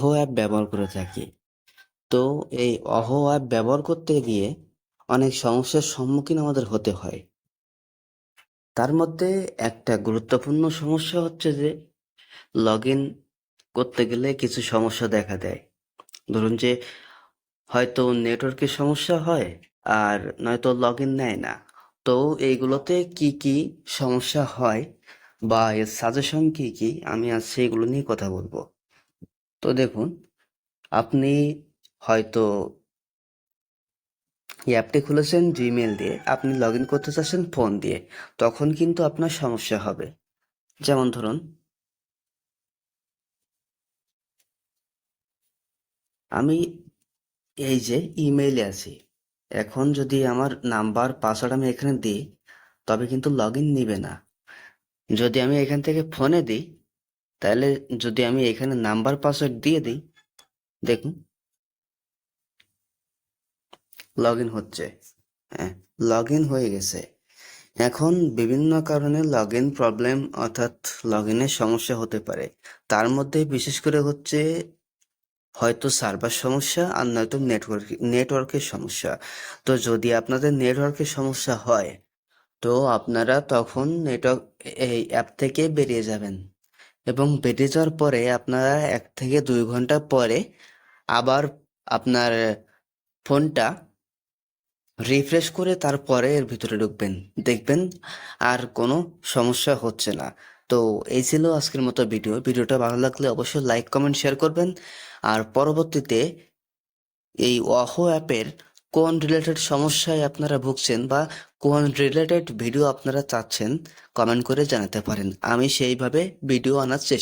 অহো app ব্যবহার করে থাকি। তো এই অহো অ্যাপ ব্যবহার করতে গিয়ে অনেক সমস্যার সম্মুখীন আমাদের হতে হয়। তার মধ্যে একটা গুরুত্বপূর্ণ সমস্যা হচ্ছে যে লগ ইন করতে গেলে কিছু সমস্যা দেখা দেয়। ধরুন যে হয়তো নেটওয়ার্কের সমস্যা হয়, আর নয়তো লগ ইন নেয় না। তো এইগুলোতে কি কি সমস্যা হয় বা এর সাজেশন কি কি, আমি আজ সেইগুলো নিয়ে কথা বলবো। তো দেখুন, আপনি হয়তো এই অ্যাপটি খুলেছেন জিমেল দিয়ে, আপনি লগ ইন করতে চাচ্ছেন ফোন দিয়ে, তখন কিন্তু আপনার সমস্যা হবে। যেমন ধরুন, আমি এই যে ইমেইলে আছি, এখন যদি আমার নাম্বার পাসওয়ার্ড আমি এখানে দিই, তবে কিন্তু লগ ইন নিবে না। যদি আমি এখান থেকে ফোনে দিই, তাহলে যদি আমি এখানে নাম্বার পাসওয়ার্ড দিয়ে দিই, দেখুন লগ ইন হচ্ছে। হ্যাঁ, লগ ইন হয়ে গেছে। এখন বিভিন্ন কারণে লগ ইন প্রবলেম, অর্থাৎ লগ ইনের সমস্যা হতে পারে। তার মধ্যে বিশেষ করে হচ্ছে হয়তো সার্ভার সমস্যা, আর নয়তো নেটওয়ার্কের সমস্যা। তো যদি আপনাদের নেটওয়ার্কের সমস্যা হয়, তো আপনারা তখন নেটওয়ার্ক এই অ্যাপ থেকে বেরিয়ে যাবেন, এবং বেরিয়ে যাওয়ার পরে আপনারা 1 থেকে 2 ঘন্টা পরে আবার আপনার ফোনটা রিফ্রেশ করে তারপরে এর ভিতরে ঢুকবেন, দেখবেন আর কোনো সমস্যা হচ্ছে না। তো এই ছিল আজকের মতো ভিডিওটা ভালো লাগলে অবশ্যই লাইক কমেন্ট শেয়ার করবেন। আর পরবর্তীতে এই ওয়াহো অ্যাপের কোন রিলেটেড সমস্যায় আপনারা ভুগছেন বা কোন রিলেটেড ভিডিও আপনারা চাচ্ছেন, কমেন্ট করে জানাতে পারেন। আমি সেইভাবে ভিডিও আনার চেষ্টা